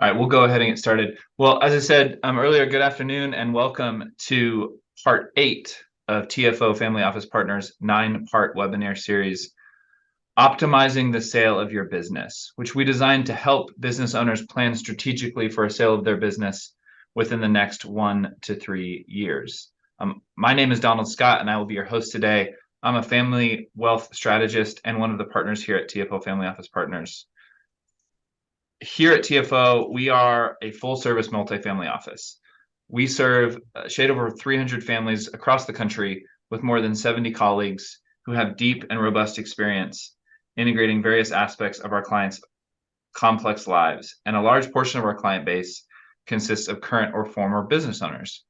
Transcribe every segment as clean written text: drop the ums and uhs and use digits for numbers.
All right, we'll go ahead and get started. Well, as I said earlier, good afternoon and welcome to part 8 of TFO Family Office Partners 9-part webinar series, Optimizing the Sale of Your Business, which we designed to help business owners plan strategically for a sale of their business within the next 1 to 3 years. My name is Donald Scott, and I will be your host today. I'm a family wealth strategist and one of the partners here at TFO Family Office Partners. Here at TFO, we are a full-service multifamily office. We serve a shade over 300 families across the country with more than 70 colleagues who have deep and robust experience integrating various aspects of our clients' complex lives, and a large portion of our client base consists of current or former business owners.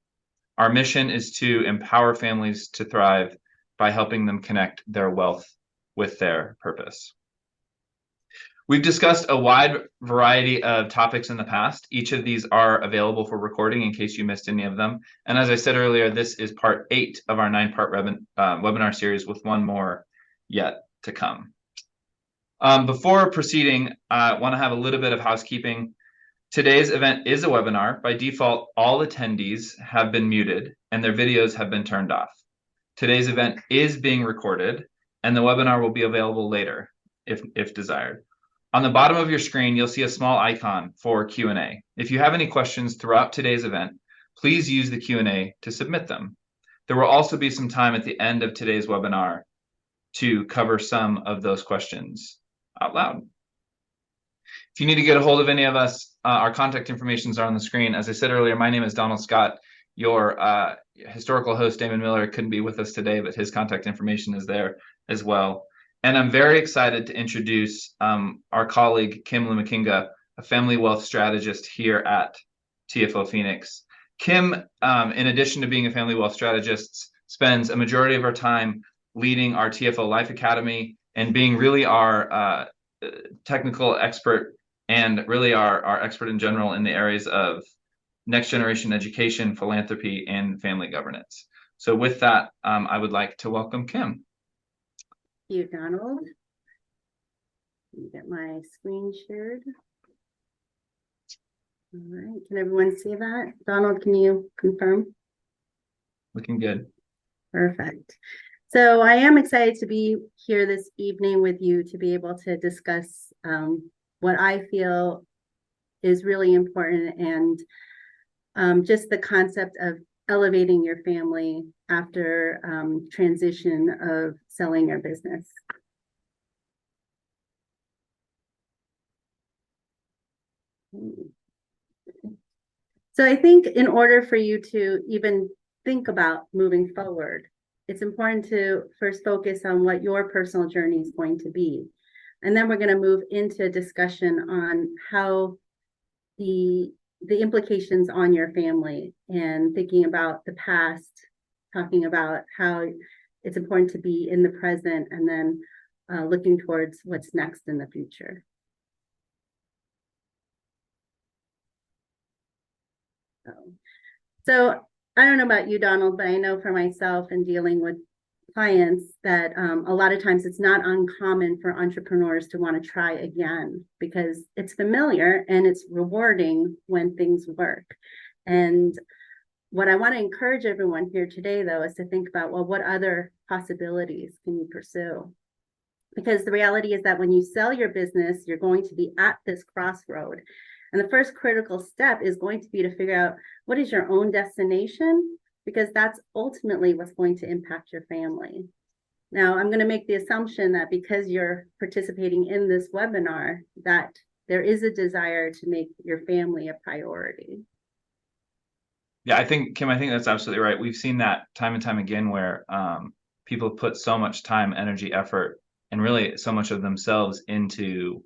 Our mission is to empower families to thrive by helping them connect their wealth with their purpose. We've discussed a wide variety of topics in the past. Each of these are available for recording in case you missed any of them. And as I said earlier, this is part 8 of our 9-part webinar series with one more yet to come. Before proceeding, I want to have a little bit of housekeeping. Today's event is a webinar. By default, all attendees have been muted and their videos have been turned off. Today's event is being recorded and the webinar will be available later if desired. On the bottom of your screen, you'll see a small icon for Q&A. If you have any questions throughout today's event, please use the Q&A to submit them. There will also be some time at the end of today's webinar to cover some of those questions out loud. If you need to get a hold of any of us, our contact information is on the screen. As I said earlier, my name is Donald Scott. Your historical host, Damon Miller, couldn't be with us today, but his contact information is there as well. And I'm very excited to introduce our colleague, Kim Llumiquinga, a family wealth strategist here at TFO Phoenix. Kim, in addition to being a family wealth strategist, spends a majority of her time leading our TFO Life Academy and being really our technical expert and really our expert in general in the areas of next generation education, philanthropy, and family governance. So with that, I would like to welcome Kim. Thank you, Donald. Let me get my screen shared. All right, can everyone see that? Donald, can you confirm? Looking good. Perfect. So I am excited to be here this evening with you to be able to discuss what I feel is really important and just the concept of elevating your family after transition of selling your business. So I think in order for you to even think about moving forward, it's important to first focus on what your personal journey is going to be. And then we're going to move into a discussion on how the implications on your family and thinking about the past, talking about how it's important to be in the present and then looking towards what's next in the future. So I don't know about you, Donald, but I know for myself in dealing with clients that a lot of times it's not uncommon for entrepreneurs to want to try again because it's familiar and it's rewarding when things work. And what I want to encourage everyone here today, though, is to think about, well, what other possibilities can you pursue? Because the reality is that when you sell your business, you're going to be at this crossroad. And the first critical step is going to be to figure out what is your own destination, because that's ultimately what's going to impact your family. Now, I'm going to make the assumption that because you're participating in this webinar, that there is a desire to make your family a priority. Yeah, Kim, I think that's absolutely right. We've seen that time and time again where people put so much time, energy, effort, and really so much of themselves into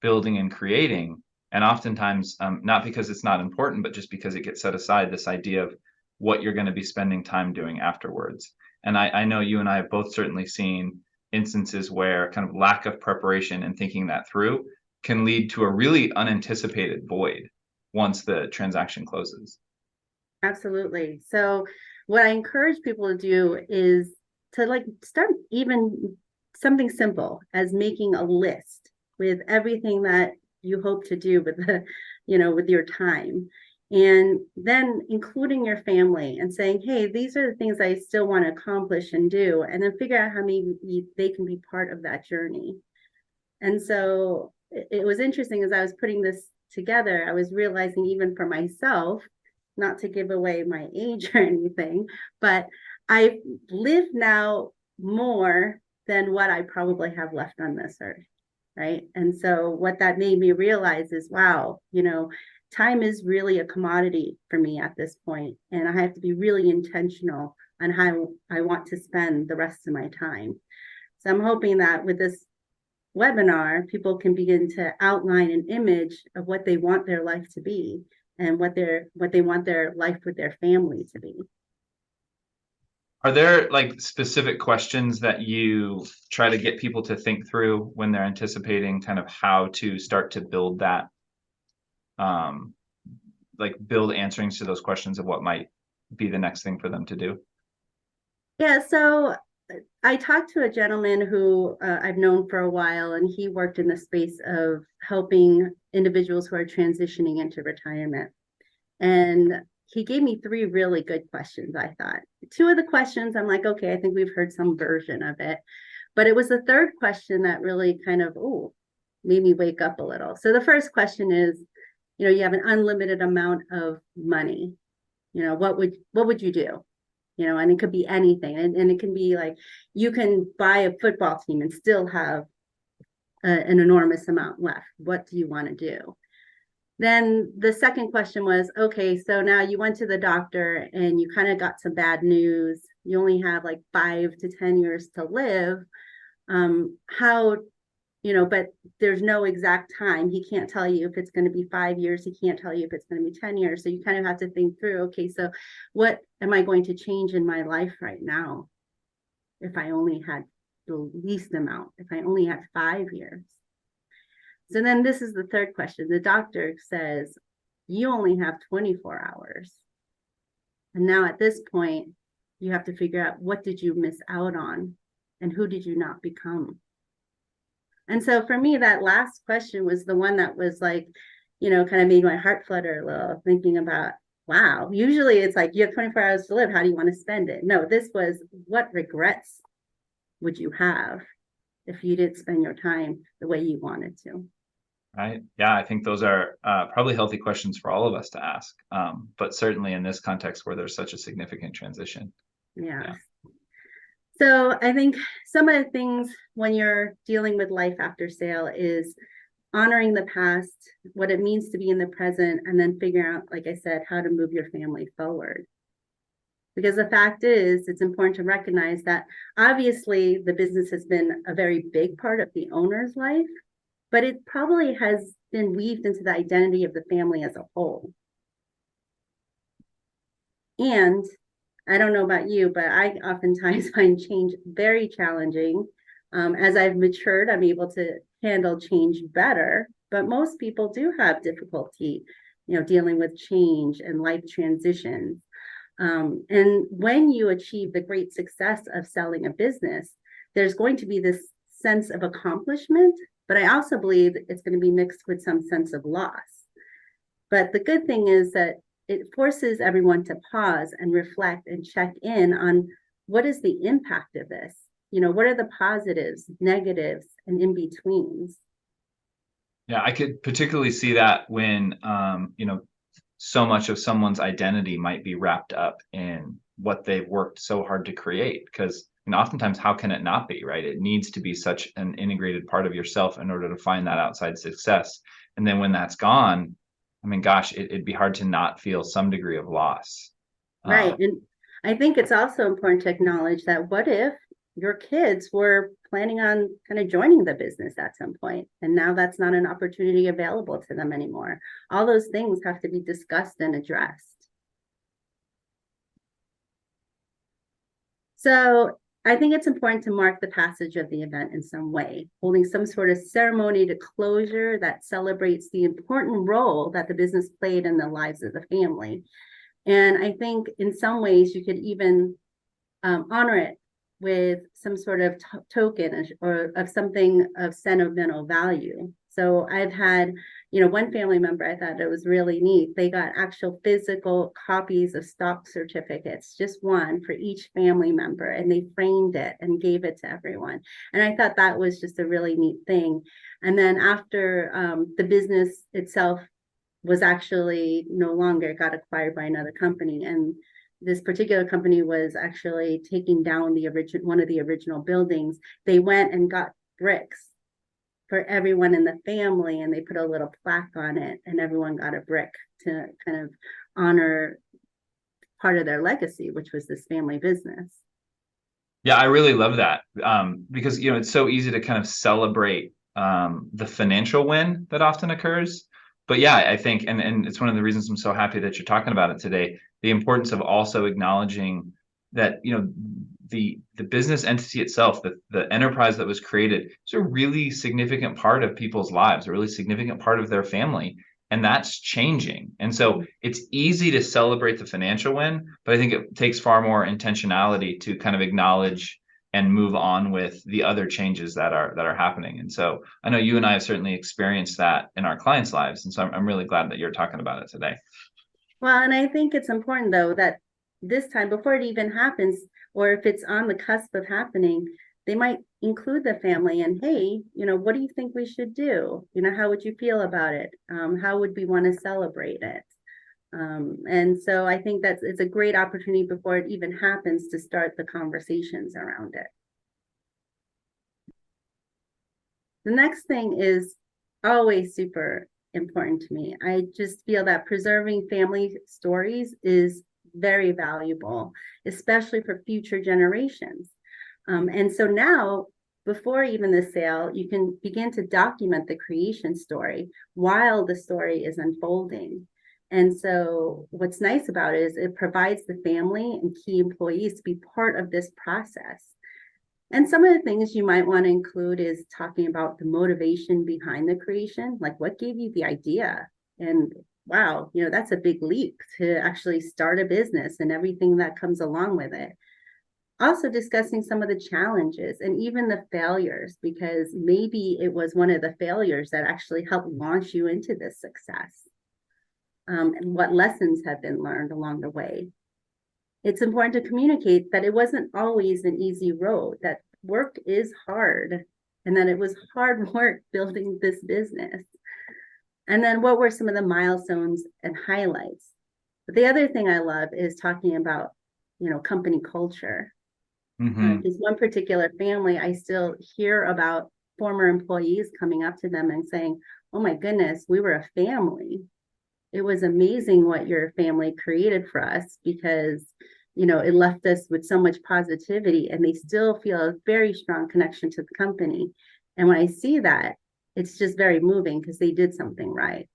building and creating. And oftentimes, not because it's not important, but just because it gets set aside, this idea of what you're going to be spending time doing afterwards. And I know you and I have both certainly seen instances where kind of lack of preparation and thinking that through can lead to a really unanticipated void once the transaction closes. Absolutely. So what I encourage people to do is to start even something simple as making a list with everything that you hope to do with with your time. And then including your family and saying, hey, these are the things I still want to accomplish and do, and then figure out how maybe they can be part of that journey. And so it was interesting as I was putting this together, I was realizing even for myself, not to give away my age or anything, but I live now more than what I probably have left on this earth. Right. And so what that made me realize is, wow, time is really a commodity for me at this point, and I have to be really intentional on how I want to spend the rest of my time. So I'm hoping that with this webinar, people can begin to outline an image of what they want their life to be and what they want their life with their family to be. Are there like specific questions that you try to get people to think through when they're anticipating kind of how to start to build that, like build answers to those questions of what might be the next thing for them to do? Yeah, so I talked to a gentleman who I've known for a while, and he worked in the space of helping individuals who are transitioning into retirement. And he gave me 3 really good questions, I thought. 2 of the questions, I'm like, okay, I think we've heard some version of it. But it was the third question that really kind of, made me wake up a little. So the first question is, you have an unlimited amount of money. What would you do? And it could be anything. And it can be like, you can buy a football team and still have an enormous amount left. What do you want to do? Then the second question was, okay, so now you went to the doctor and you kind of got some bad news. You only have like 5 to 10 years to live. But there's no exact time. He can't tell you if it's going to be 5 years. He can't tell you if it's going to be 10 years. So you kind of have to think through, okay, so what am I going to change in my life right now if I only had the least amount, if I only had 5 years? So then this is the third question. The doctor says, you only have 24 hours. And now at this point, you have to figure out, what did you miss out on and who did you not become? And so for me, that last question was the one that was like, kind of made my heart flutter a little, thinking about, wow, usually it's like, you have 24 hours to live. How do you want to spend it? No, this was, what regrets would you have if you didn't spend your time the way you wanted to? Right. Yeah, I think those are probably healthy questions for all of us to ask, but certainly in this context where there's such a significant transition. Yeah. So I think some of the things when you're dealing with life after sale is honoring the past, what it means to be in the present, and then figuring out, like I said, how to move your family forward. Because the fact is, it's important to recognize that obviously the business has been a very big part of the owner's life, but it probably has been weaved into the identity of the family as a whole. And I don't know about you, but I oftentimes find change very challenging. As I've matured, I'm able to handle change better, but most people do have difficulty, dealing with change and life transitions. And when you achieve the great success of selling a business, there's going to be this sense of accomplishment, but I also believe it's going to be mixed with some sense of loss. But the good thing is that it forces everyone to pause and reflect and check in on, what is the impact of this? What are the positives, negatives, and in betweens? Yeah, I could particularly see that when, so much of someone's identity might be wrapped up in what they've worked so hard to create. Because oftentimes, how can it not be, right? It needs to be such an integrated part of yourself in order to find that outside success. And then when that's gone, gosh, it'd be hard to not feel some degree of loss. Right. And I think it's also important to acknowledge that, what if your kids were planning on kind of joining the business at some point, and now that's not an opportunity available to them anymore? All those things have to be discussed and addressed. So I think it's important to mark the passage of the event in some way, holding some sort of ceremony to closure that celebrates the important role that the business played in the lives of the family. And I think in some ways you could even honor it with some sort of token or of something of sentimental value. So I've had, one family member, I thought it was really neat. They got actual physical copies of stock certificates, just one for each family member, and they framed it and gave it to everyone. And I thought that was just a really neat thing. And then after the business itself was actually no longer, got acquired by another company, and this particular company was actually taking down one of the original buildings. They went and got bricks for everyone in the family, and they put a little plaque on it, and everyone got a brick to kind of honor part of their legacy, which was this family business. Yeah, I really love that, because it's so easy to kind of celebrate the financial win that often occurs. But yeah, I think, and it's one of the reasons I'm so happy that you're talking about it today, the importance of also acknowledging that the business entity itself, the enterprise that was created, is a really significant part of people's lives, a really significant part of their family. And that's changing. And so it's easy to celebrate the financial win, but I think it takes far more intentionality to kind of acknowledge and move on with the other changes that are happening. And so I know you and I have certainly experienced that in our clients' lives. And so I'm really glad that you're talking about it today. Well, and I think it's important though that this time, before it even happens, or if it's on the cusp of happening, they might include the family and, hey, what do you think we should do? How would you feel about it? How would we want to celebrate it? And so I think it's a great opportunity before it even happens to start the conversations around it. The next thing is always super important to me. I just feel that preserving family stories is very valuable, especially for future generations. And so now, before even the sale, you can begin to document the creation story while the story is unfolding. And so what's nice about it is it provides the family and key employees to be part of this process. And some of the things you might want to include is talking about the motivation behind the creation, like what gave you the idea? And wow, that's a big leap to actually start a business and everything that comes along with it. Also discussing some of the challenges and even the failures, because maybe it was one of the failures that actually helped launch you into this success. And what lessons have been learned along the way. It's important to communicate that it wasn't always an easy road, that work is hard, and that it was hard work building this business. And then what were some of the milestones and highlights? But the other thing I love is talking about, company culture. This one particular family, I still hear about former employees coming up to them and saying, oh my goodness, we were a family. It was amazing what your family created for us, because it left us with so much positivity, and they still feel a very strong connection to the company. And when I see that, it's just very moving because they did something right.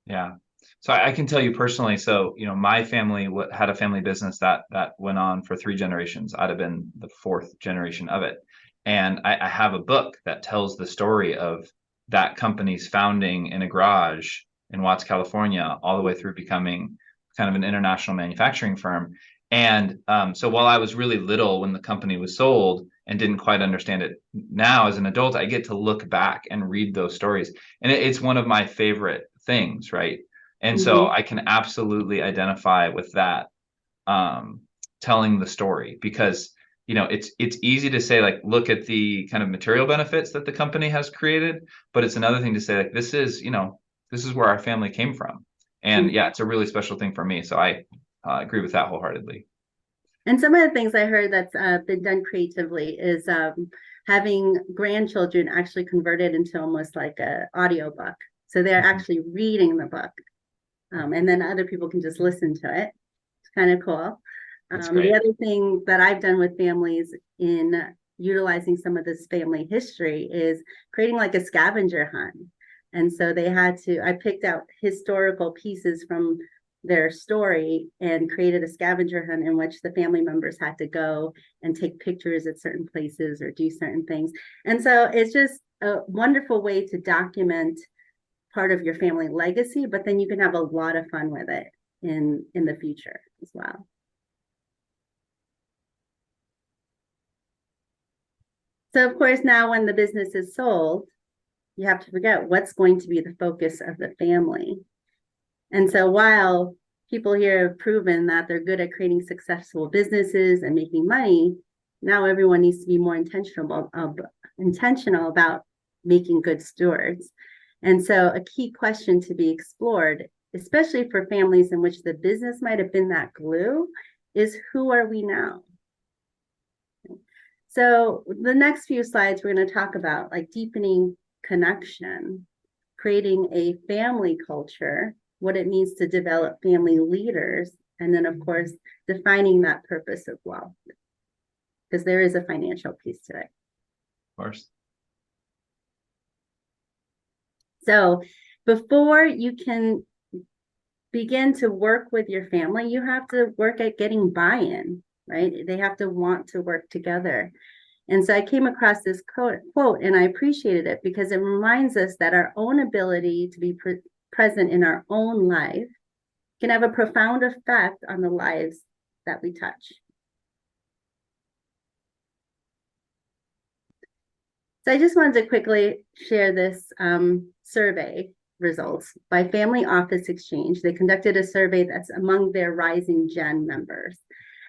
Yeah. So I can tell you personally, so, my family had a family business that went on for 3 generations. I'd have been the 4th generation of it. And I have a book that tells the story of that company's founding in a garage in Watts, California, all the way through becoming kind of an international manufacturing firm. And so while I was really little when the company was sold and didn't quite understand it, now as an adult, I get to look back and read those stories. And it's one of my favorite things, right? And so I can absolutely identify with that, telling the story, because it's easy to say, like, look at the kind of material benefits that the company has created, but it's another thing to say, like, this is where our family came from. And yeah, it's a really special thing for me. So I agree with that wholeheartedly. And some of the things I heard that's been done creatively is having grandchildren actually converted into almost like an audiobook. So they're actually reading the book. And then other people can just listen to it. It's kind of cool. The other thing that I've done with families in utilizing some of this family history is creating like a scavenger hunt. And so I picked out historical pieces from their story and created a scavenger hunt in which the family members had to go and take pictures at certain places or do certain things. And so it's just a wonderful way to document part of your family legacy, but then you can have a lot of fun with it in the future as well. So of course, now when the business is sold, you have to forget what's going to be the focus of the family. And so while people here have proven that they're good at creating successful businesses and making money, now everyone needs to be more intentional about making good stewards. And so a key question to be explored, especially for families in which the business might have been that glue, is who are we now? So the next few slides, we're going to talk about like deepening connection, creating a family culture, what it means to develop family leaders, and then of course, defining that purpose of wealth, because there is a financial piece to it. Of course. So before you can begin to work with your family, you have to work at getting buy-in, right? They have to want to work together. And so I came across this quote and I appreciated it because it reminds us that our own ability to be present in our own life can have a profound effect on the lives that we touch. So I just wanted to quickly share this survey results by Family Office Exchange. They conducted a survey that's among their Rising Gen members,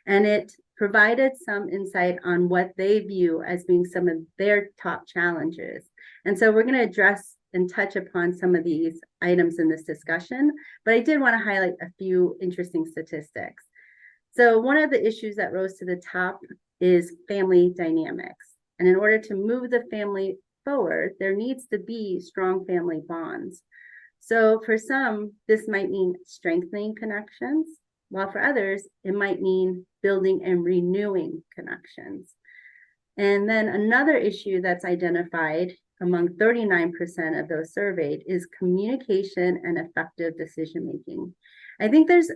and it provided some insight on what they view as being some of their top challenges. And so we're going to address and touch upon some of these items in this discussion, but I did want to highlight a few interesting statistics. So one of the issues that rose to the top is family dynamics. And in order to move the family forward, there needs to be strong family bonds. So for some, this might mean strengthening connections, while for others, it might mean building and renewing connections. And then another issue that's identified among 39% of those surveyed is communication and effective decision-making. I think there's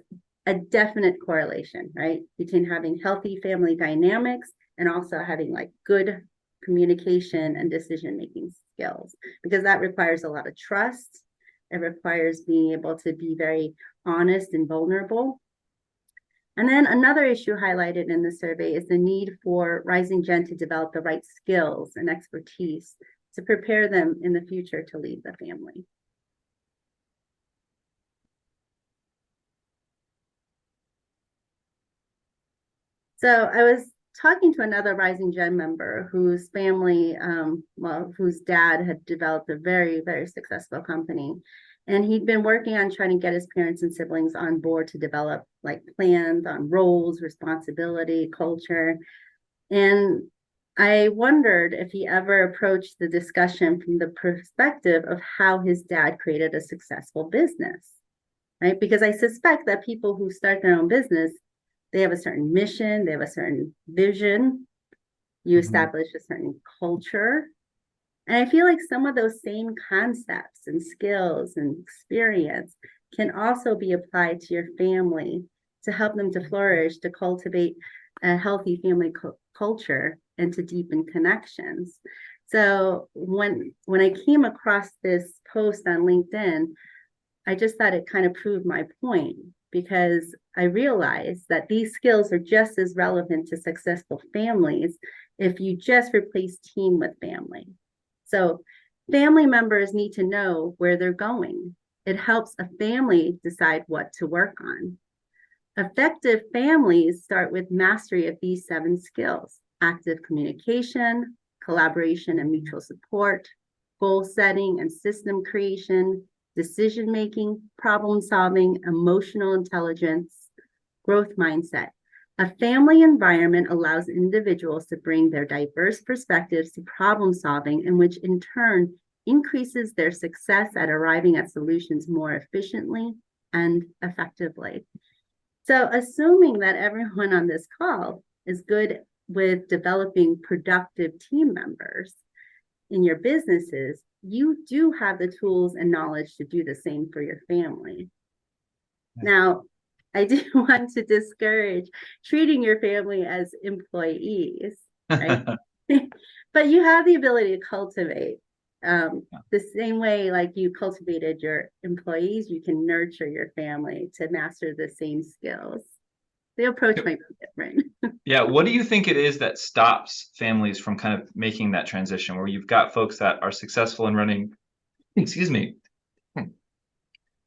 a definite correlation, right, between having healthy family dynamics and also having like good communication and decision-making skills, because that requires a lot of trust. It requires being able to be very honest and vulnerable. And then another issue highlighted in the survey is the need for Rising Gen to develop the right skills and expertise to prepare them in the future to lead the family. So I was talking to another Rising Gen member whose family, whose dad had developed a very, very successful company. And he'd been working on trying to get his parents and siblings on board to develop like plans on roles, responsibility, culture. And I wondered if he ever approached the discussion from the perspective of how his dad created a successful business, right? Because I suspect that people who start their own business, they have a certain mission, they have a certain vision, you establish a certain culture. And I feel like some of those same concepts and skills and experience can also be applied to your family to help them to flourish, to cultivate a healthy family culture and to deepen connections. So when I came across this post on LinkedIn, I just thought it kind of proved my point, because I realized that these skills are just as relevant to successful families if you just replace team with family. So family members need to know where they're going. It helps a family decide what to work on. Effective families start with mastery of these 7 skills: active communication, collaboration and mutual support, goal setting and system creation, decision-making, problem-solving, emotional intelligence, growth mindset. A family environment allows individuals to bring their diverse perspectives to problem-solving, and which in turn increases their success at arriving at solutions more efficiently and effectively. So assuming that everyone on this call is good with developing productive team members in your businesses, you do have the tools and knowledge to do the same for your family. Now, I do want to discourage treating your family as employees, right? But you have the ability to cultivate the same way like you cultivated your employees, you can nurture your family to master the same skills. the approach might be different. Yeah, what do you think it is that stops families from kind of making that transition where you've got folks that are successful in running, excuse me,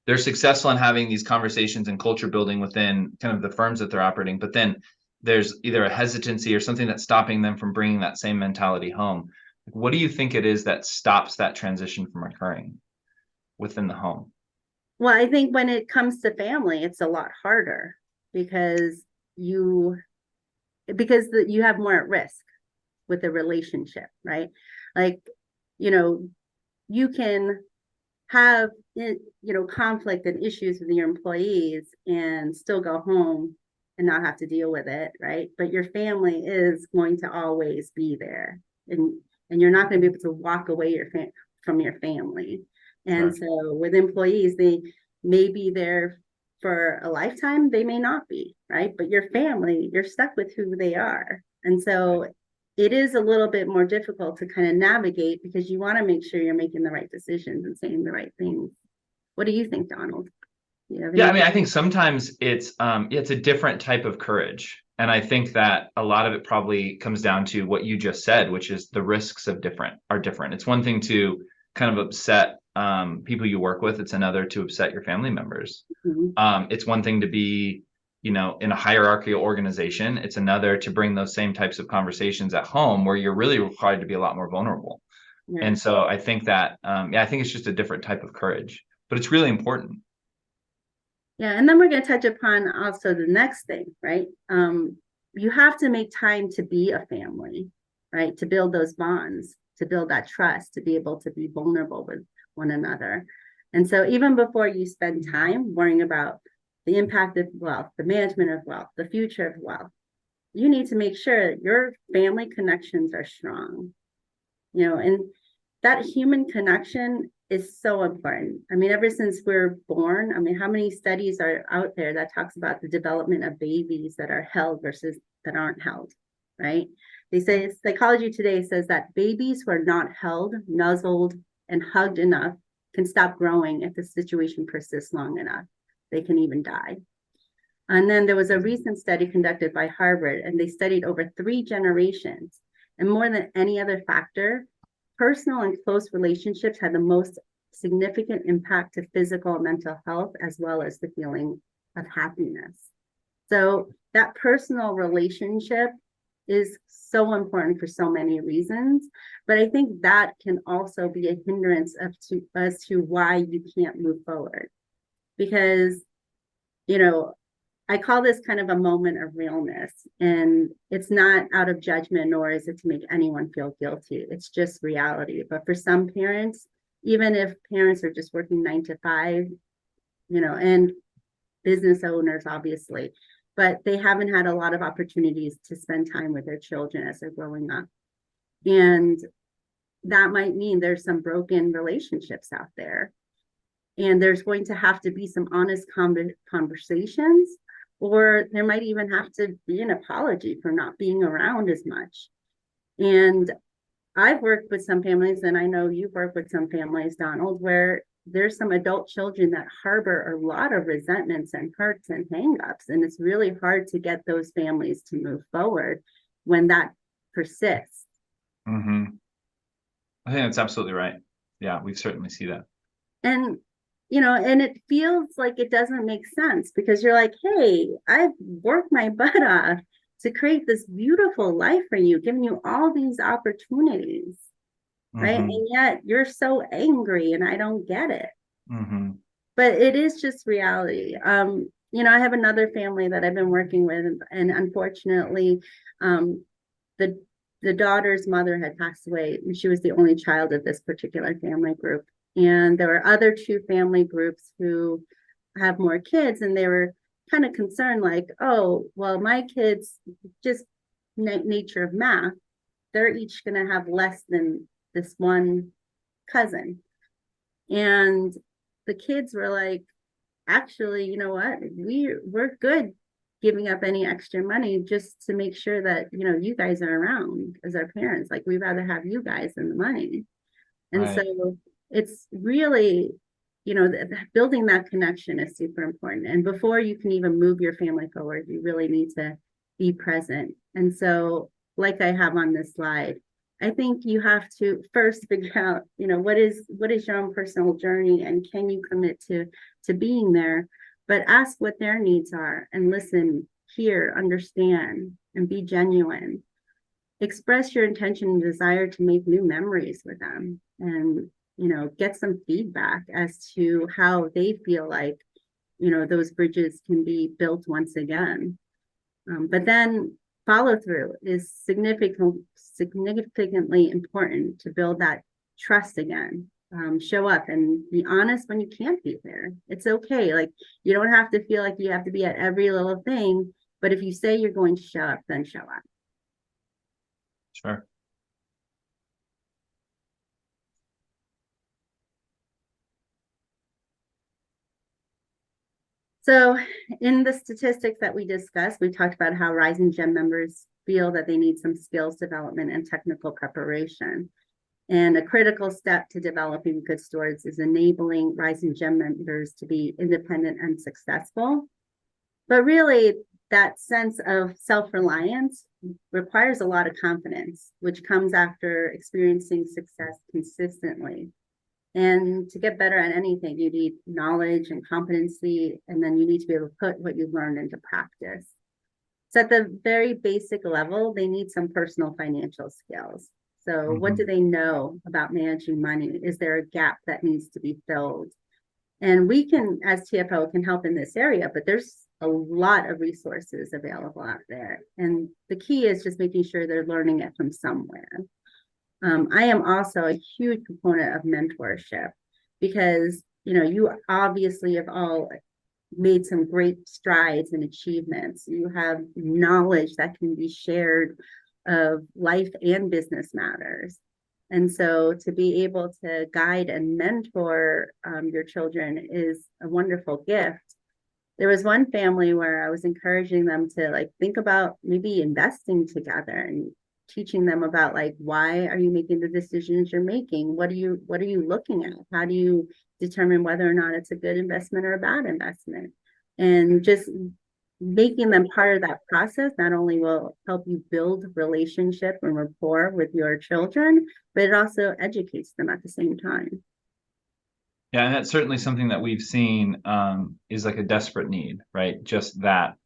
they're successful in having these conversations and culture building within kind of the firms that they're operating, but then there's either a hesitancy or something that's stopping them from bringing that same mentality home. What do you think it is that stops that transition from occurring within the home? Well, I think when it comes to family, it's a lot harder because you you have more at risk with the relationship, right? Like, you know, you can have conflict and issues with your employees and still go home and not have to deal with it, right? But your family is going to always be there, and you're not going to be able to walk away from your family. And Sure. so with employees, they may be there for a lifetime, they may not be, right? But your family, you're stuck with who they are. And so it is a little bit more difficult to kind of navigate because you want to make sure you're making the right decisions and saying the right things. What do you think, Donald? You have Yeah, I any? mean, I think sometimes it's a different type of courage. And I think that a lot of it probably comes down to what you just said, which is the risks of different are different. It's one thing to kind of upset people you work with. It's another to upset your family members. Mhm. It's one thing to be, in a hierarchical organization. It's another to bring those same types of conversations at home where you're really required to be a lot more vulnerable. Right. And so I think that, I think it's just a different type of courage, but it's really important. Yeah, and then we're going to touch upon also the next thing, right? You have to make time to be a family, right? To build those bonds, to build that trust, to be able to be vulnerable with one another. And so even before you spend time worrying about the impact of wealth, the management of wealth, the future of wealth, you need to make sure your family connections are strong, and that human connection is so important. I mean, ever since we're born, I mean, how many studies are out there that talks about the development of babies that are held versus that aren't held, right? They say psychology today says that babies who are not held, nuzzled, and hugged enough can stop growing if the situation persists long enough. They can even die. And then there was a recent study conducted by Harvard, and they studied over 3 generations. And more than any other factor, personal and close relationships had the most significant impact to physical and mental health, as well as the feeling of happiness. So that personal relationship is so important for so many reasons. But I think that can also be a hindrance as to why you can't move forward. Because, you know, I call this kind of a moment of realness, and it's not out of judgment, nor is it to make anyone feel guilty. It's just reality. But for some parents, even if parents are just working 9 to 5, and business owners, obviously, but they haven't had a lot of opportunities to spend time with their children as they're growing up. And that might mean there's some broken relationships out there. And there's going to have to be some honest conversations, or there might even have to be an apology for not being around as much. And I've worked with some families, and I know you've worked with some families, Donald, where there's some adult children that harbor a lot of resentments and hurts and hangups. And it's really hard to get those families to move forward when that persists. Mm-hmm. I think that's absolutely right. Yeah, we certainly see that. And and it feels like it doesn't make sense because you're like, hey, I've worked my butt off to create this beautiful life for you, giving you all these opportunities, right? Mm-hmm. And yet you're so angry and I don't get it. Mm-hmm. But it is just reality. I have another family that I've been working with, and unfortunately, the the daughter's mother had passed away, and she was the only child of this particular family group. And there were other 2 family groups who have more kids, and they were kind of concerned, like, oh, well, my kids, just nature of math, they're each going to have less than this one cousin. And the kids were like, actually, you know what? We're good giving up any extra money just to make sure that, you guys are around as our parents. Like, we'd rather have you guys than the money. And Right. so it's really building that connection is super important. And before you can even move your family forward, you really need to be present. And so, like I have on this slide, I think you have to first figure out, what is your own personal journey, and can you commit to being there? But ask what their needs are and listen, hear, understand, and be genuine. Express your intention and desire to make new memories with them, and get some feedback as to how they feel like those bridges can be built once again. But then follow through is significantly important to build that trust again. Show up and be honest when you can't be there. It's okay. Like, you don't have to feel like you have to be at every little thing, but if you say you're going to show up, then show up. Sure. So in the statistics that we discussed, we talked about how Rising Gem members feel that they need some skills development and technical preparation. And a critical step to developing good stewards is enabling Rising Gem members to be independent and successful. But really, that sense of self-reliance requires a lot of confidence, which comes after experiencing success consistently. And to get better at anything, you need knowledge and competency, and then you need to be able to put what you've learned into practice. So at the very basic level, they need some personal financial skills. So what do they know about managing money? Is there a gap that needs to be filled? And we can, as TFO, can help in this area, but there's a lot of resources available out there. And the key is just making sure they're learning it from somewhere. I am also a huge proponent of mentorship because, you obviously have all made some great strides and achievements. You have knowledge that can be shared of life and business matters. And so to be able to guide and mentor your children is a wonderful gift. There was one family where I was encouraging them to think about maybe investing together and teaching them about why are you making the decisions you're making? What are you looking at? How do you determine whether or not it's a good investment or a bad investment? And just making them part of that process not only will help you build relationship and rapport with your children, but it also educates them at the same time. Yeah, and that's certainly something that we've seen is like a desperate need, right? Just that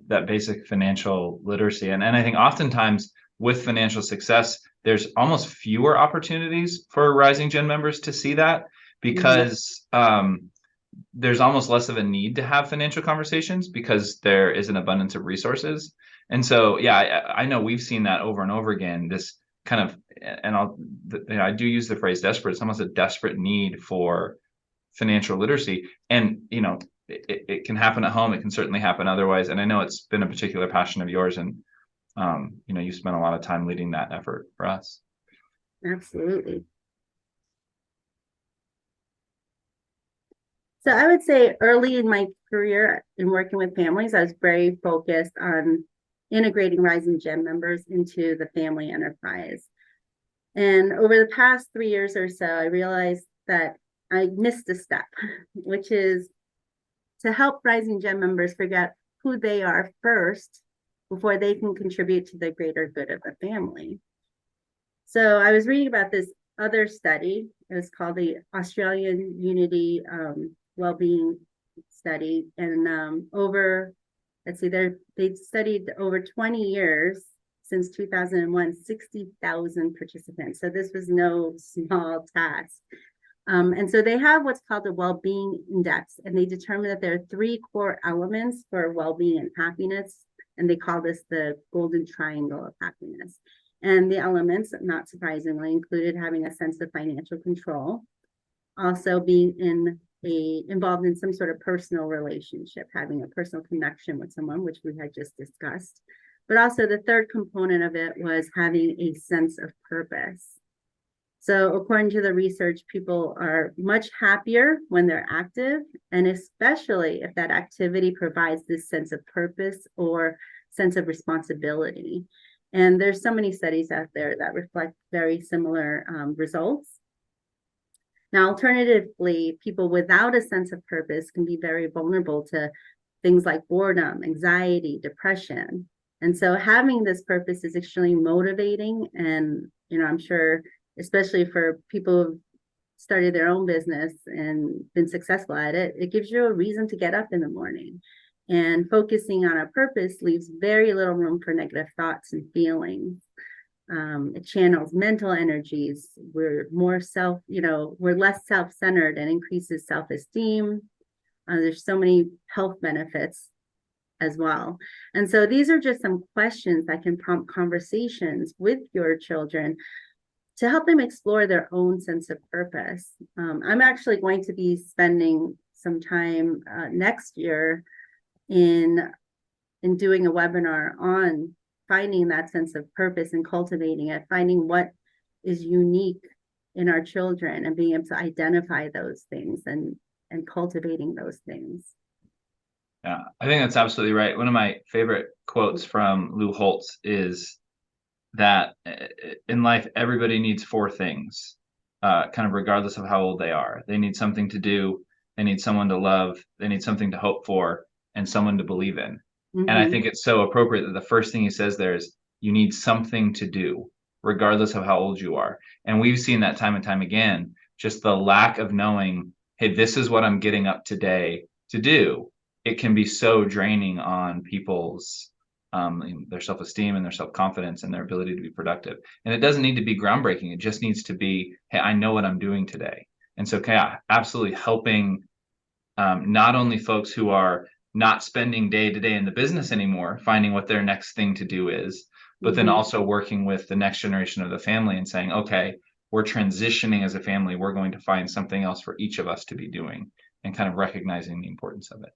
basic financial literacy. And I think oftentimes with financial success, there's almost fewer opportunities for Rising Gen members to see that because there's almost less of a need to have financial conversations because there is an abundance of resources. And so, yeah, I know we've seen that over and over again, this kind of, and I do use the phrase desperate. It's almost a desperate need for financial literacy. And, it can happen at home. It can certainly happen otherwise. And I know it's been a particular passion of yours, and you spent a lot of time leading that effort for us. Absolutely. So I would say early in my career in working with families, I was very focused on integrating Rising Gem members into the family enterprise. And over the past 3 years or so, I realized that I missed a step, which is to help Rising Gem members figure out who they are first before they can contribute to the greater good of the family. So I was reading about this other study. It was called the Australian Unity Wellbeing Study. And they studied over 20 years since 2001, 60,000 participants. So this was no small task. And so they have what's called the Wellbeing Index, and they determine that there are 3 core elements for well-being and happiness, and they call this the golden triangle of happiness. And the elements, not surprisingly, included having a sense of financial control, also being involved in some sort of personal relationship, having a personal connection with someone, which we had just discussed. But also the third component of it was having a sense of purpose. So according to the research, people are much happier when they're active, and especially if that activity provides this sense of purpose or sense of responsibility. And there's so many studies out there that reflect very similar results. Now, alternatively, people without a sense of purpose can be very vulnerable to things like boredom, anxiety, depression. And so having this purpose is extremely motivating. And, I'm sure, especially for people who've started their own business and been successful at it, it gives you a reason to get up in the morning. And focusing on a purpose leaves very little room for negative thoughts and feelings. It channels mental energies. We're more we're less self-centered and increases self-esteem. There's so many health benefits as well. And so these are just some questions that can prompt conversations with your children to help them explore their own sense of purpose. I'm actually going to be spending some time next year in doing a webinar on finding that sense of purpose and cultivating it, finding what is unique in our children and being able to identify those things and cultivating those things. Yeah, I think that's absolutely right. One of my favorite quotes from Lou Holtz is that in life, everybody needs four things, kind of regardless of how old they are. They need something to do, they need someone to love, they need something to hope for, and someone to believe in. And I think it's so appropriate that the first thing he says there is you need something to do, regardless of how old you are. And we've seen that time and time again, just the lack of knowing, hey, this is what I'm getting up today to do. It can be so draining on people's their self-esteem and their self-confidence and their ability to be productive. And it doesn't need to be groundbreaking. It just needs to be, hey, I know what I'm doing today. And so, absolutely helping not only folks who are not spending day to day in the business anymore, finding what their next thing to do is, but then also working with the next generation of the family and saying, okay, we're transitioning as a family. We're going to find something else for each of us to be doing, and kind of recognizing the importance of it.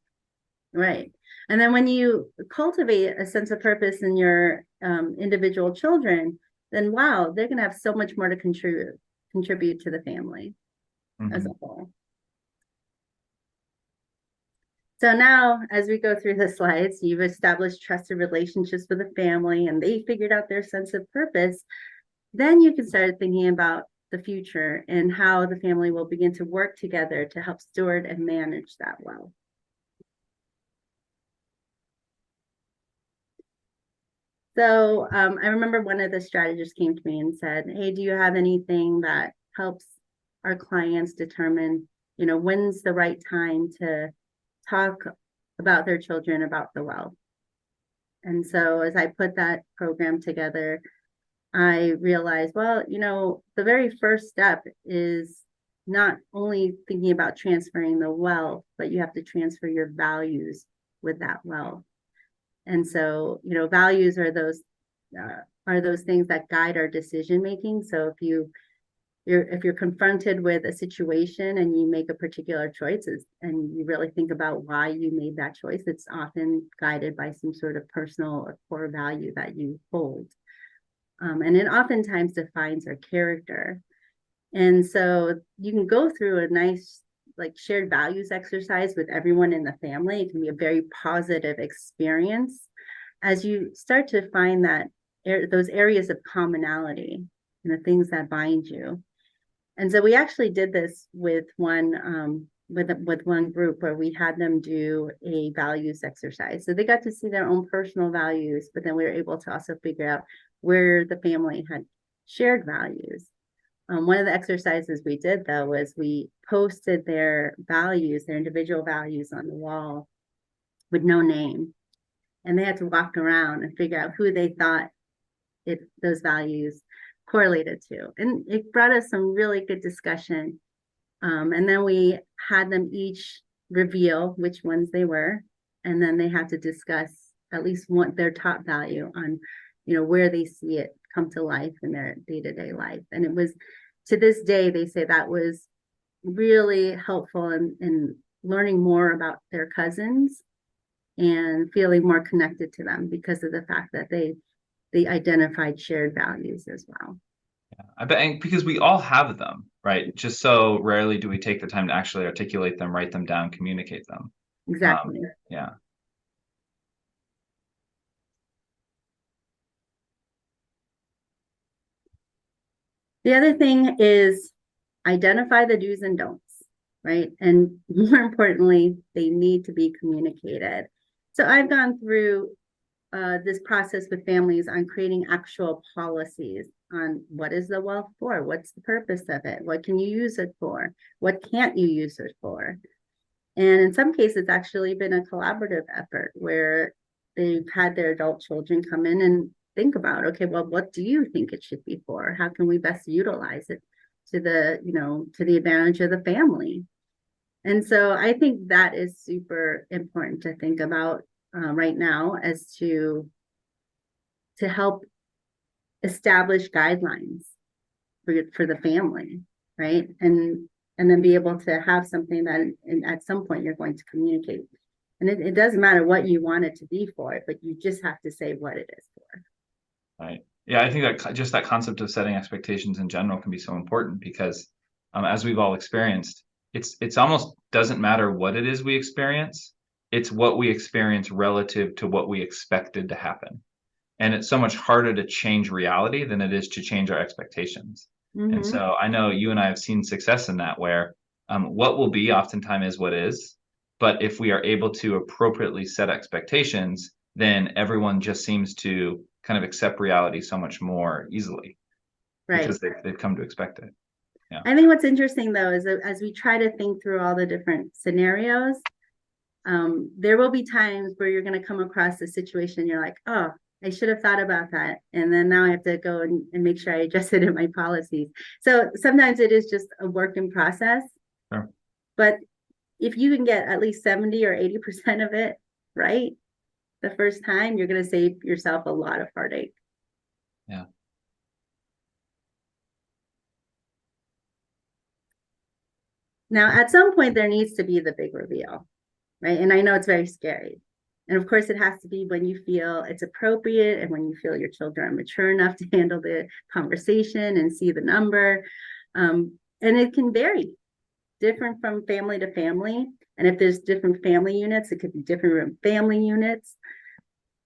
Right. And then when you cultivate a sense of purpose in your individual children, then wow, they're going to have so much more to contribute to the family as a whole. So now, as we go through the slides, you've established trusted relationships with the family and they figured out their sense of purpose. Then you can start thinking about the future and how the family will begin to work together to help steward and manage that well. So I remember one of the strategists came to me and said, hey, do you have anything that helps our clients determine, when's the right time to talk about their children about the wealth? And so as I put that program together, I realized, well, the very first step is not only thinking about transferring the wealth, but you have to transfer your values with that wealth. And so, values are those things that guide our decision making. So if you're confronted with a situation and you make a particular choice and you really think about why you made that choice, it's often guided by some sort of personal or core value that you hold. And it oftentimes defines our character. And so you can go through a nice shared values exercise with everyone in the family. It can be a very positive experience as you start to find that those areas of commonality and the things that bind you. And so we actually did this with one group where we had them do a values exercise. So they got to see their own personal values, but then we were able to also figure out where the family had shared values. One of the exercises we did, though, was we posted their values, their individual values on the wall with no name. And they had to walk around and figure out who they thought those values correlated to. And it brought us some really good discussion. And then we had them each reveal which ones they were. And then they had to discuss at least their top value on, where they see it come to life in their day-to-day life. And it was, to this day, they say that was really helpful in learning more about their cousins and feeling more connected to them because of the fact that they identified shared values as well. Yeah, I bet because we all have them, right? Just so rarely do we take the time to actually articulate them, write them down, communicate them. Exactly. Yeah. The other thing is identify the do's and don'ts, right? And more importantly, they need to be communicated. So I've gone through this process with families on creating actual policies on what is the wealth for? What's the purpose of it? What can you use it for? What can't you use it for? And in some cases, it's actually been a collaborative effort where they've had their adult children come in and think about, okay, well, what do you think it should be for? How can we best utilize it to the, to the advantage of the family? And so I think that is super important to think about right now as to help establish guidelines for the family, right? And then be able to have something that at some point you're going to communicate. And it doesn't matter what you want it to be for, but you just have to say what it is for. Right. Yeah, I think that just that concept of setting expectations in general can be so important because as we've all experienced, it's almost doesn't matter what it is we experience, it's what we experience relative to what we expected to happen. And it's so much harder to change reality than it is to change our expectations. And so I know you and I have seen success in that where what will be oftentimes is what is. But if we are able to appropriately set expectations, then everyone just seems to kind of accept reality so much more easily Right. because they've come to expect it. Yeah. I think what's interesting though is that as we try to think through all the different scenarios, there will be times where you're going to come across a situation you're like, oh, I should have thought about that. And then now I have to go and make sure I adjust it in my policies. So sometimes it is just a work in process. Sure. But if you can get at least 70 or 80% of it right the first time, you're going to save yourself a lot of heartache. Yeah. Now, at some point, there needs to be the big reveal, right? And I know it's very scary. And of course, it has to be when you feel it's appropriate and when you feel your children are mature enough to handle the conversation and see the number. And it can vary, different from family to family. And if there's different family units, it could be different family units.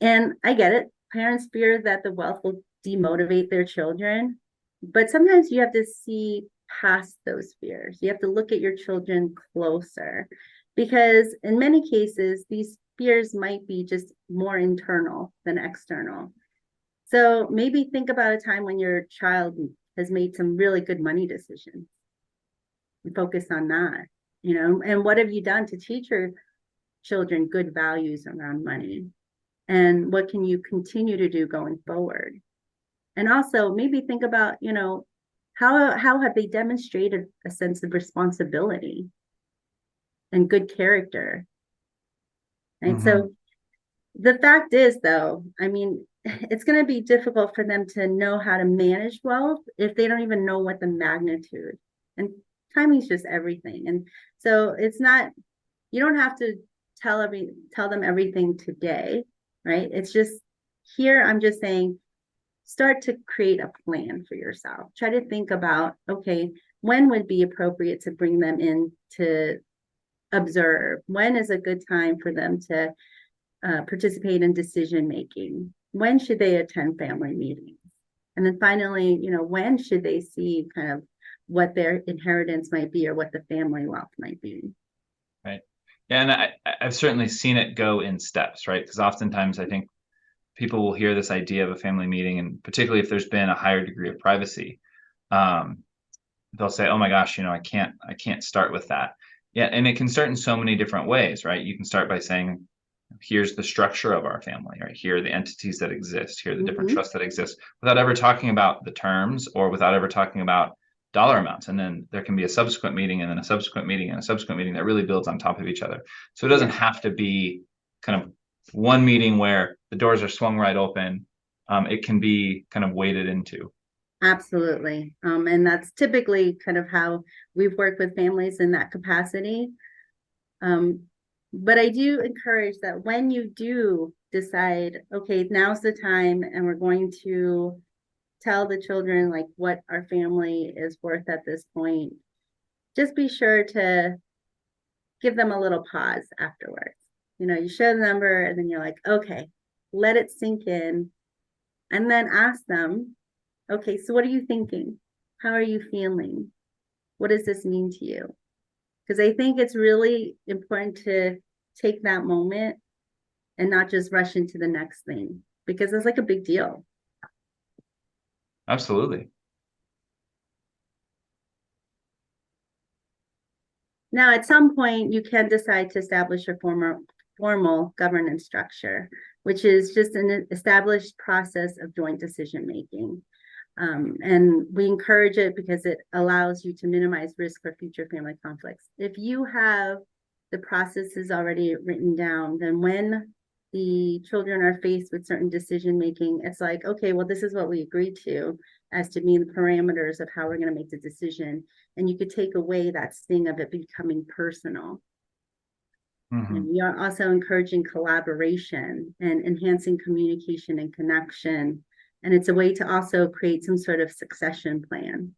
And I get it. Parents fear that the wealth will demotivate their children. But sometimes you have to see past those fears. You have to look at your children closer because in many cases, these fears might be just more internal than external. So maybe think about a time when your child has made some really good money decisions and focus on that, and what have you done to teach your children good values around money? And what can you continue to do going forward? And also maybe think about, how have they demonstrated a sense of responsibility and good character? Right. Mm-hmm. So the fact is, though, I mean, it's going to be difficult for them to know how to manage wealth if they don't even know what the magnitude, and timing is just everything. And so it's not, you don't have to tell them everything today, right? It's just here, I'm just saying, start to create a plan for yourself. Try to think about, okay, when would be appropriate to bring them in to observe? When is a good time for them to participate in decision making? When should they attend family meetings? And then finally, when should they see kind of what their inheritance might be or what the family wealth might be? Right. Yeah, and I've certainly seen it go in steps, right? Because oftentimes I think people will hear this idea of a family meeting, and particularly if there's been a higher degree of privacy, they'll say, "Oh my gosh, I can't start with that." Yeah, and it can start in so many different ways, right? You can start by saying, "Here's the structure of our family, right? Here are the entities that exist. Here are the different trusts that exist," without ever talking about the terms or without ever talking about dollar amounts. And then there can be a subsequent meeting and then a subsequent meeting and a subsequent meeting that really builds on top of each other. So it doesn't have to be kind of one meeting where the doors are swung right open. It can be kind of waded into. Absolutely. And that's typically kind of how we've worked with families in that capacity. But I do encourage that when you do decide, okay, now's the time and we're going to tell the children like what our family is worth at this point, just be sure to give them a little pause afterwards. You show the number and then you're like, okay, let it sink in. And then ask them, okay, so what are you thinking? How are you feeling? what does this mean to you? Because I think it's really important to take that moment and not just rush into the next thing, because it's like a big deal. Absolutely. Now, at some point, you can decide to establish a formal governance structure, which is just an established process of joint decision making. And we encourage it because it allows you to minimize risk for future family conflicts. If you have the processes already written down, then when the children are faced with certain decision making, it's like, okay, well, this is what we agreed to as to be the parameters of how we're going to make the decision. And you could take away that sting of it becoming personal. Mm-hmm. And we are also encouraging collaboration and enhancing communication and connection. And it's a way to also create some sort of succession plan.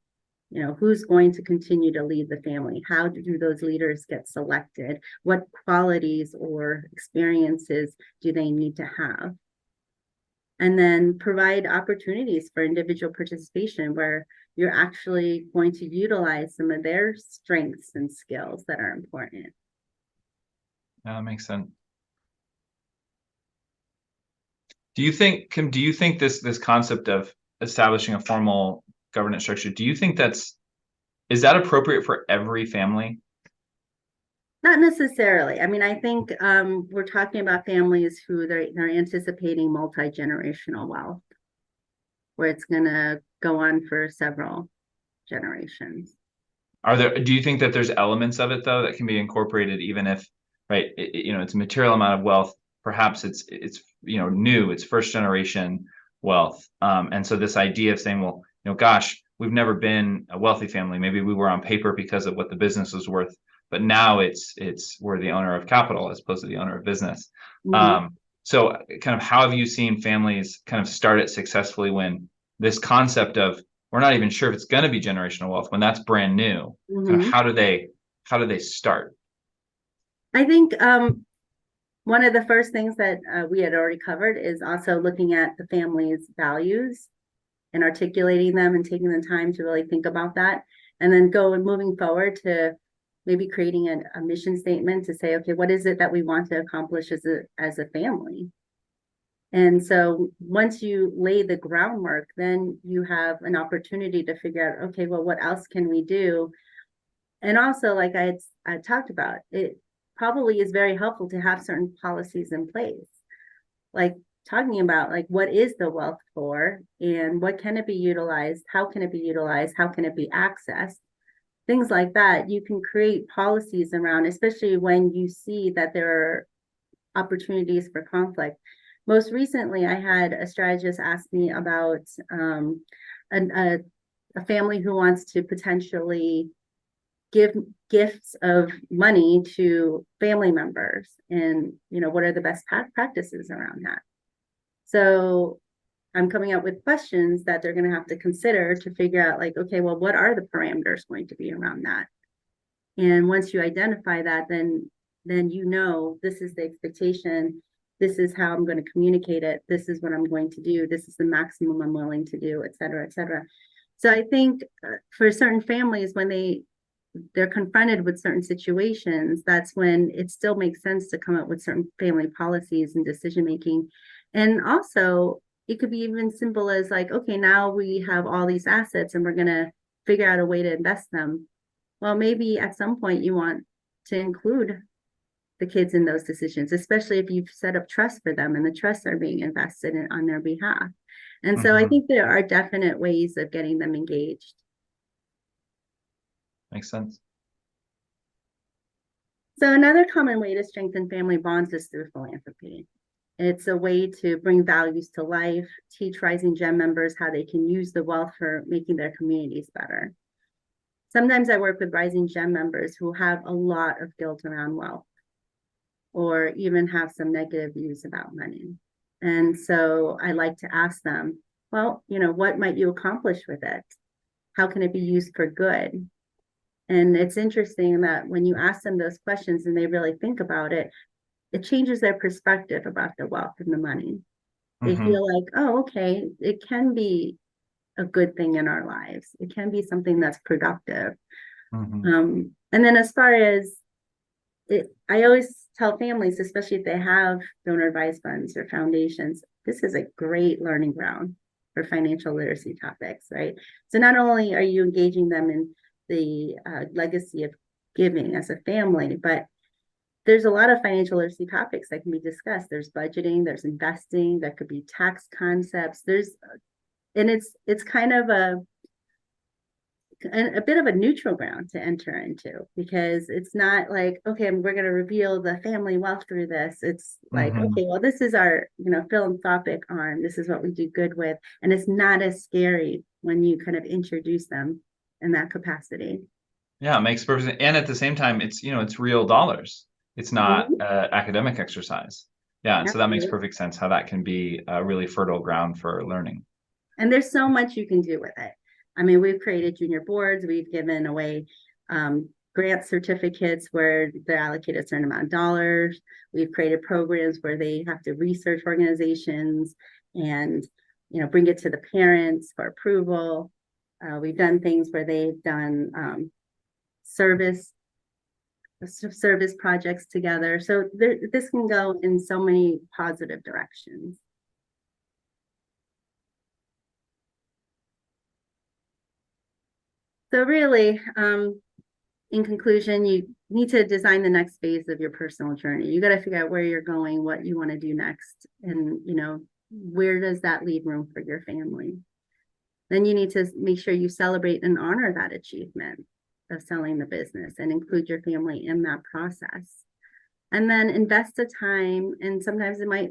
Who's going to continue to lead the family? How do those leaders get selected? What qualities or experiences do they need to have? And then provide opportunities for individual participation where you're actually going to utilize some of their strengths and skills that are important. That makes sense. Do you think, Kim, this concept of establishing a formal governance structure, do you think is that appropriate for every family? Not necessarily. I mean, I think we're talking about families who they're anticipating multi-generational wealth, where it's going to go on for several generations. Do you think that there's elements of it though that can be incorporated even if, right, it's a material amount of wealth, perhaps it's new, it's first generation wealth. And so this idea of saying, well, gosh, we've never been a wealthy family. Maybe we were on paper because of what the business was worth, but now we're the owner of capital as opposed to the owner of business. Mm-hmm. So kind of how have you seen families kind of start it successfully when this concept of we're not even sure if it's going to be generational wealth when that's brand new? Mm-hmm. Kind of how do they start? I think one of the first things that we had already covered is also looking at the family's values and articulating them and taking the time to really think about that, and then moving forward to maybe creating a mission statement to say, okay, what is it that we want to accomplish as a family? And so once you lay the groundwork, then you have an opportunity to figure out, okay, well, what else can we do? And also, like I talked about, it probably is very helpful to have certain policies in place, like talking about like what is the wealth for and what can it be utilized, how can it be utilized, how can it be accessed, things like that. You can create policies around, especially when you see that there are opportunities for conflict. Most recently, I had a strategist ask me about a family who wants to potentially give gifts of money to family members, and what are the best practices around that. So I'm coming up with questions that they're going to have to consider to figure out, like, okay, well, what are the parameters going to be around that? And once you identify that, then this is the expectation, this is how I'm going to communicate it, this is what I'm going to do, this is the maximum I'm willing to do, et cetera, et cetera. So I think for certain families, when they're confronted with certain situations, that's when it still makes sense to come up with certain family policies and decision making. And also, it could be even simple as like, okay, now we have all these assets and we're going to figure out a way to invest them. Well, maybe at some point you want to include the kids in those decisions, especially if you've set up trust for them and the trusts are being invested in on their behalf. And so I think there are definite ways of getting them engaged. Makes sense. So another common way to strengthen family bonds is through philanthropy. It's a way to bring values to life, teach rising gem members how they can use the wealth for making their communities better. Sometimes I work with rising gem members who have a lot of guilt around wealth, or even have some negative views about money. And so I like to ask them, well, what might you accomplish with it? How can it be used for good? And it's interesting that when you ask them those questions and they really think about it, it changes their perspective about the wealth and the money. They feel like, oh, okay, it can be a good thing in our lives. It can be something that's productive. And then as far as I always tell families, especially if they have donor advised funds or foundations, this is a great learning ground for financial literacy topics, right? So not only are you engaging them in the legacy of giving as a family, but there's a lot of financial literacy topics that can be discussed. There's budgeting, there's investing, there could be tax concepts. And it's kind of a bit of a neutral ground to enter into, because it's not like, okay, we're going to reveal the family wealth through this. It's like, okay, well, this is our, philanthropic arm. This is what we do good with. And it's not as scary when you kind of introduce them in that capacity. Yeah, it makes perfect sense. And at the same time, it's real dollars. It's not academic exercise. Yeah, and so that makes perfect sense how that can be a really fertile ground for learning. And there's so much you can do with it. I mean, we've created junior boards. We've given away grant certificates where they're allocated a certain amount of dollars. We've created programs where they have to research organizations and, bring it to the parents for approval. We've done things where they've done service projects together. So this can go in so many positive directions. So really, in conclusion, you need to design the next phase of your personal journey. You got to figure out where you're going, what you want to do next, and where does that leave room for your family. Then you need to make sure you celebrate and honor that achievement of selling the business and include your family in that process. And then invest the time, and sometimes it might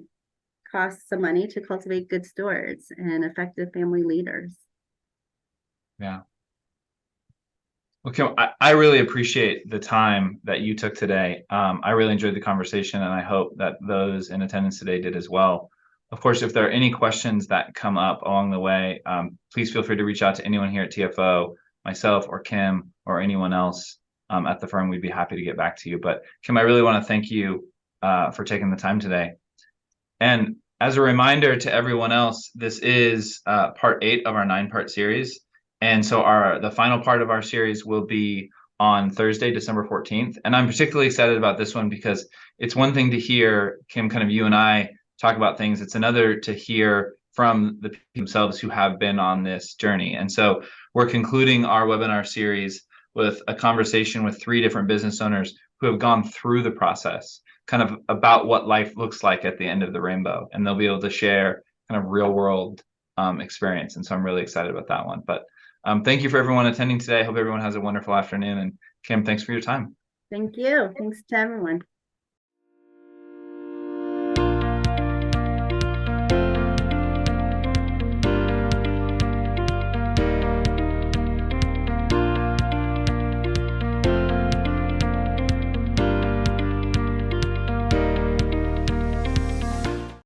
cost some money to cultivate good stewards and effective family leaders. Yeah. Okay, I really appreciate the time that you took today. I really enjoyed the conversation, and I hope that those in attendance today did as well. Of course, if there are any questions that come up along the way, please feel free to reach out to anyone here at TFO, myself or Kim or anyone else at the firm. We'd be happy to get back to you. But Kim, I really want to thank you for taking the time today. And as a reminder to everyone else, this is part 8 of our 9-part series. And so the final part of our series will be on Thursday, December 14th. And I'm particularly excited about this one because it's one thing to hear, Kim, kind of you and I talk about things. It's another to hear from the people themselves who have been on this journey. And so we're concluding our webinar series with a conversation with 3 different business owners who have gone through the process, kind of about what life looks like at the end of the rainbow. And they'll be able to share kind of real world experience. And so I'm really excited about that one. But thank you for everyone attending today. I hope everyone has a wonderful afternoon. And Kim, thanks for your time. Thank you. Thanks to everyone.